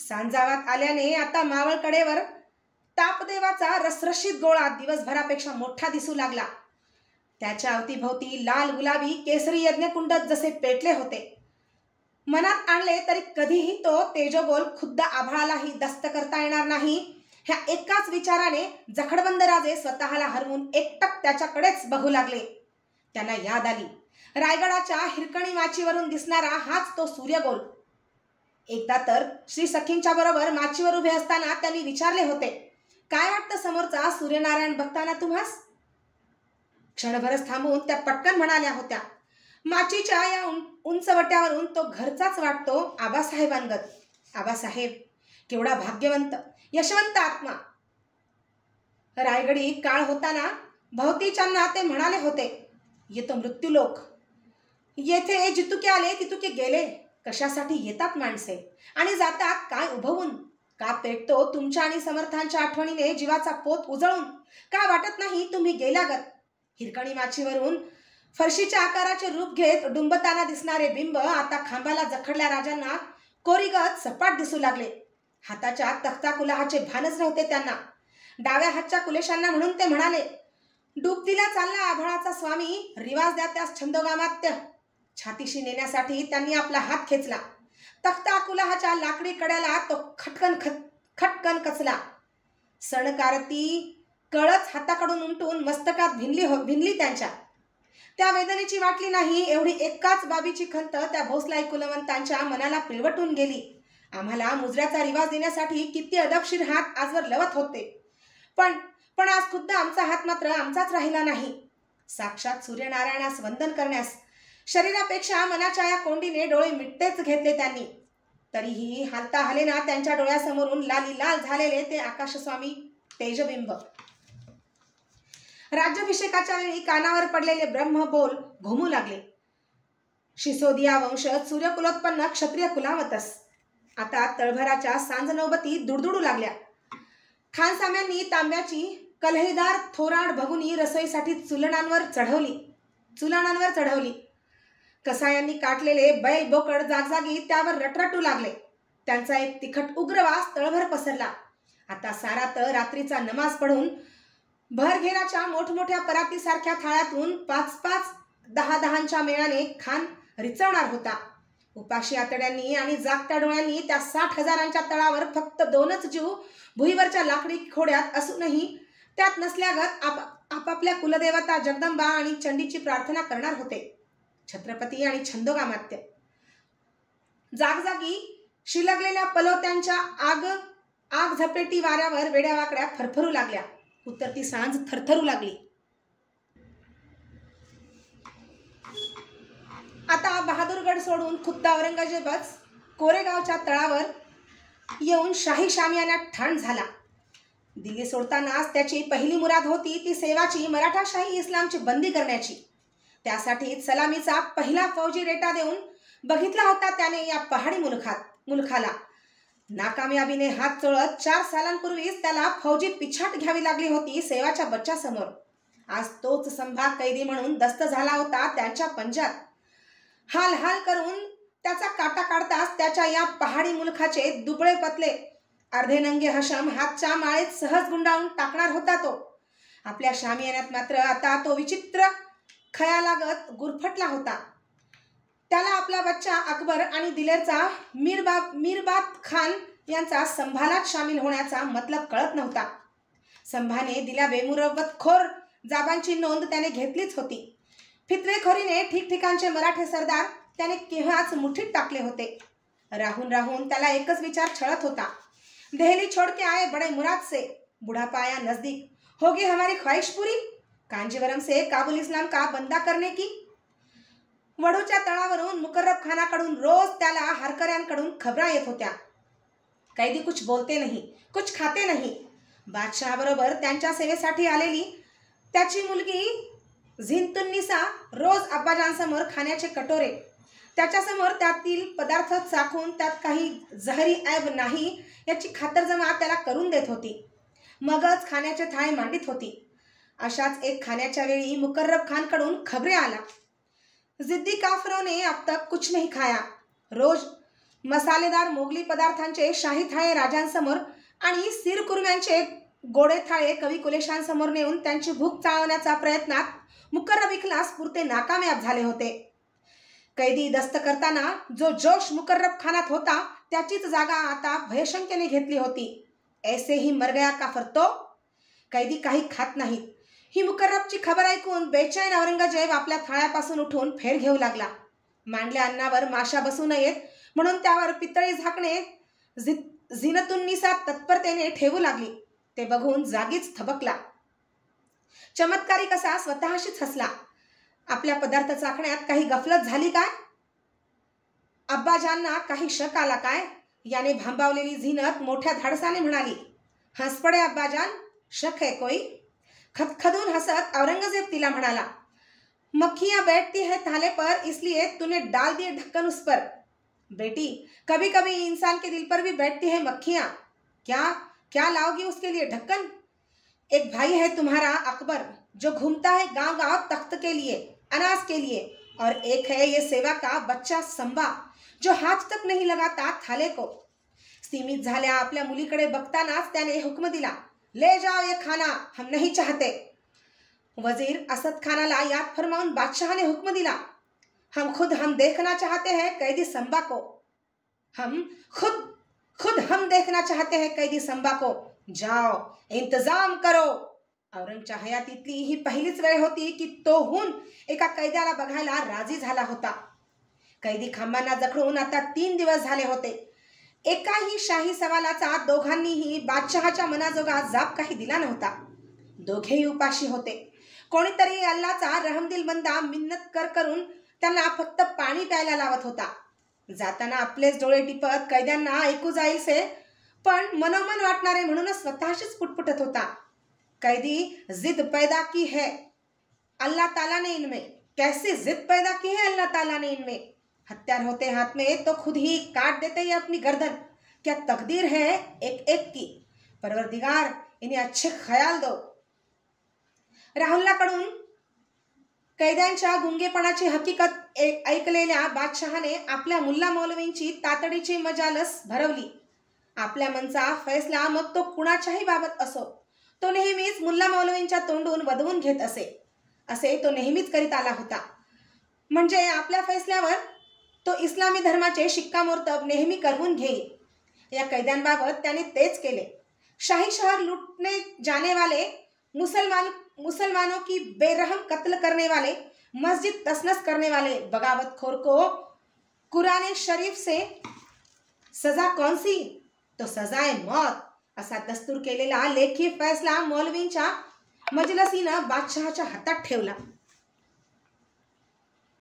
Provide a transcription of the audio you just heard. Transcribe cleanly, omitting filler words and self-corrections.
सांजावात आल्याने आता मावळकडेवर तापदेवाचा रसरशीत गोळा दिवसभरापेक्षा मोठा दिसू लागला. त्याच्या अवतीभोवती लाल गुलाबी केसरी यज्ञकुंड जसे पेटले होते. मनात आणले तरी कधीही तो तेजोगोल खुद्द आभाळालाही दस्त करता येणार नाही, ह्या एकाच विचाराने जखडबंद राजे स्वतःला हरवून एकटक त्याच्याकडेच बघू लागले. त्यांना याद आली रायगडाच्या हिरकणी माचीवरून दिसणारा हाच तो सूर्यगोल. एकदा तर श्री सखींच्या बरोबर माचीवर उभे असताना त्यांनी विचारले होते, काय वाटतं समोरचा सूर्यनारायण बघताना तुम्हास? क्षणभरच थांबून त्या पटकन म्हणाल्या होत्या, माचीच्या या उंचवट्यावरून तो घरचाच वाटतो आबासाहेबांगत. आबासाहेब केवढा भाग्यवंत यशवंत आत्मा. रायगडी काळ होताना भवतीच्यांना ते म्हणाले होते, येतो मृत्यूलोक. येथे जितुके आले तितुके गेले. कशासाठी येतात माणसे आणि जातात काय उभवून? का पेटतो तुमच्या आणि समर्थांच्या आठवणीने जीवाचा पोत उजळून? का वाटत नाही तुम्ही गेल्यागत? हिरकणी माचीवरून फरशीच्या आकाराचे रूप घेत डुंबताना दिसणारे बिंब आता खांबाला जखडल्या राजांना कोरीगत सपाट दिसू लागले. हाताच्या तख्ता कुलाहाचे भानच नव्हते त्यांना. डाव्या हातच्या कुलेशांना म्हणून ते म्हणाले, डूब दिला चालला आभाळाचा स्वामी, रिवाज द्या त्यास छंदोगामात्य. छातीशी नेण्यासाठी त्यांनी आपला हात खेचला. तख्ता कुलाहाच्या लाकडी कड्याला तो खटकन कचला. सणकारती कळच हाताकडून उमटून मस्तकात भिनली त्यांच्या. त्या वेदनेची वाटली नाही एवढी एकाच बाबीची खंत त्या भोसलाई कुलवंतांच्या मनाला पिळवटून गेली. आम्हाला मुजऱ्याचा रिवाज देण्यासाठी किती अदबशीर हात आजवर लवत होते, पण आज खुद्द आमचा हात मात्र आमचाच राहिला नाही. साक्षात सूर्यनारायणास वंदन करण्यास शरीरापेक्षा मनाच्या या कोंडीने डोळे मिटतेच घेतले त्यांनी. तरीही हालता हलेना त्यांच्या डोळ्यासमोरून लाली लाल झालेले ते आकाशस्वामी तेजबिंब. राज्याभिषेकाच्या वेळी कानावर पडलेले ब्रह्मबोल घुमू लागले. शिसोदिया वंशज सूर्यकुलोत्पन्न क्षत्रिय कुलावतस. आता तळभराच्या सांजनौबती दुडदुडू लागल्या. खानसाम्यांनी तांब्याची कल्हेदार थोराड भगुनी रसोईसाठी चुलणांवर चढवली. कसायांनी काटलेले बैल बोकड जागजागी त्यावर रटरटू लागले. त्यांचा एक तिखट उग्रवास तळभर पसरला. आता सारा तळ रात्रीचा नमाज पढून भरघेराच्या मोठमोठ्या परातीसारख्या थाळ्यातून 5-5, 10-10च्या मेळाने खान रिचवणार होता. उपाशी आतड्यांनी आणि जागत्या डोळ्यांनी त्या 60,000च्या तळावर फक्त 2च जीव भुईवरच्या लाकडी खोड्यात असूनही त्यात नसल्यागत आपापल्या कुलदेवता जगदंबा आणि चंडीची प्रार्थना करणार होते. छत्रपती आणि छंदोगामात्य. जागजागी शिलगलेल्या पलोत्यांच्या आग झपेटी वाऱ्यावर वेड्यावाकड्या फरफरू लागल्या. उतरती सांज थरथरू लागली. आता बहादूरगड सोडून खुद्द औरंगजेबच कोरेगावच्या तळावर येऊन शाही शामियान्यात ठाण झाला. दिल्ली सोडतानाच त्याची पहिली मुराद होती ती सेवाची मराठाशाही इस्लामची बंदी करण्याची. त्यासाठी सलामीचा पहिला फौजी रेटा देऊन बघितला होता त्याने या पहाडी मुलखाला. नाकामयाबीने हात चोळत 4 सालांपूर्वीच त्याला फौजी पिछाट घ्यावी लागली होती सेवाच्या बच्च्यासमोर. आज तोच संभाग कैदी म्हणून दस्त झाला होता त्यांच्या पंजात. हाल हाल करून त्याचा काटा काढताच त्याच्या या पहाडी मुलखाचे दुबळे पतले अर्धेनंगे हशम हातच्या माळेत सहज गुंडाळून टाकणार होता तो. आपल्या शामियान्यात मात्र आता तो विचित्र खयालागत गुरफटला होता. त्याला आपला बच्चा अकबर आणि दिलेरचा मीरबात खान यांचा संभालात सामील होण्याचा मतलब कळत नव्हता. संभाने दिल्या बेमुरवतखोर जाबांची नोंद त्याने घेतलीच होती. फितवेखोरीने ठिकठिकाणचे मराठे सरदार त्याने केव्हाच मुठीत टाकले होते. राहून राहून त्याला एकच विचार छळत होता, देहली छोड़ के आए बड़े मुराद से, बुढ़ापा आया नजदीक, होगी हमारी ख्वाहिश पूरी, कांजीवरम से काबुल इस्लाम का बंदा करने की. वडूच्या तळावरून मुकर्रब खानाकडून रोज त्याला हरकऱ्यांकडून खबरा येत होत्या. कैदी कुछ बोलते नहीं, कुछ खाते नहीं. बादशहाबरोबर त्यांच्या सेवेसाठी आलेली त्याची मुलगी झिंतुन्निसा रोज अब्बाजांसमोर खाण्याचे कटोरे, त्याच्यासमोर त्यातील पदार्थ चाखून त्यात काही जहरी ऐब नाही याची खातरजमा त्याला करून देत होती. मगच खाण्याचे थाळे मांडित होती. अशाच एक खाण्याच्या वेळी मुकर्रब खानकडून खबरे आला, जिद्दी काफरों ने अब तक कुछ नहीं खाया, रोज मसालेदार मोगली पदार्थांचे शाही थाळे राजांसमोर आणि सिरकुर्म्यांचे गोडे थाळे कवी कुलेशांसमोर नेऊन त्यांची भूक चाळवण्याचा प्रयत्नात मुकर्रब इखलास पुरते नाकामयाब झाले होते. कैदी दस्त करताना जो जोश मुकर्रब खानात होता त्याचीच जागा आता भयशंकेने घेतली होती. ऐसे ही मर गया काफर तो. कैदी काही खात नाहीत ही मुकर्रबची खबर ऐकून बेचैन औरंगजेब आपल्या थाळ्यापासून उठून फेर घेऊ लागला. मांडल्या अन्नावर माशा बसू नयेत म्हणून त्यावर पितळी झाकणे झिनतुन्निसा तत्परतेने ठेवू लागली. ते बघून जागीच थबकला. चमत्कारी कसा स्वतःशीच हसला. आपल्या पदार्थ चाखण्यात काही गफलत झाली काय? अब्बाजांना काही शक आला काय? याने भांबावलेली झिनत मोठ्या धाडसाने म्हणाली, हंस पडे अब्बाजान, शक है कोई? खदखदून हसत औरंगजेब तिला म्हणाला, मक्खियां बैठती है थाले पर इसलिए तूने डाल दिए ढक्कन उस पर. बेटी, कभी कभी इंसान के दिल पर भी बैठती है मक्खियां. क्या क्या लाओगी उसके लिए ढक्कन? एक भाई है तुम्हारा अकबर जो घूमता है गांव गांव तख्त के लिए, अनाज के लिए, और एक है ये सेवा का बच्चा संबा जो हाथ तक नहीं लगाता थाले को. सीमित झाल्या आपल्या मुलीकडे बघतानाच त्याने हुक्म दिला, ले जाओ ये खाना, हम नहीं चाहते. वजीर असद खानाला याद फरमाऊन बादशाह ने हुक्म दिला, हम देखना चाहते हैं कैदी संबा को. हम देखना चाहते हैं कैदी संबा को. जाओ इंतजाम करो. औरंगच्या हयातीतली ही पहिलीच वेळ होती की तोहून एका कैद्याला बघायला राजी झाला होता. कैदी खांबांना जखडून आता 3 दिवस झाले होते. एकाही शाही सवालाचा दोघांनीही बादशहाच्या मनाजोगा जाब काही दिला नव्हता. दोघेही उपाशी होते. कोणीतरी अल्लाचा रहमदिल बंदा मिन्नत करून त्यांना फक्त पाणी प्यायला लावत होता. जाताना आपलेच डोळे टिपत कैद्यांना ऐकू जाईलसे पण मनोमन वाटणारे म्हणूनच स्वतःशीच पुटपुटत होता. कैदी जिद पैदा की है अल्लाह ताला ने इनमें. कैसी जिद पैदा की है अल्लाह ताला ने इनमें. हत्यार होते हाथ में तो खुद ही काट देते हैं अपनी गर्दन. क्या तकदीर है एक एक की. परवरदिगार इन्हें अच्छे ख्याल दो. राहुल्लाकडून कैद्यांच्या गुंगेपणाची हकीकत ऐकलेल्या बादशहाने आपल्या मुल्ला मौलवींची तातडीची मजालस भरवली. आपल्या मनचा फैसला मग तो कुणाच्याही बाबत असो तो नेहमीच मुल्ला मौलवींच्या तोंडून वदवून घेत असे तो नेहमीच करीत आला होता. म्हणजे आपल्या फैसल्यावर तो इस्लामी धर्माचे शिक्कामोर्तब नेहमी करवून घेई. या कैद्यांबाबत त्याने तेच केले. शाही शहर लूटने जाने वाले, मुसलमानों की बेरहम कत्ल करने वाले, मस्जिद तसनस करने वाले बगावतखोर को कुरान शरीफ से सजा कौन सी? तो सजाए मौत असा दस्तूर केलेला लेखी फैसला मौलवींच्या मजलसीनं बादशहाच्या हातात ठेवला.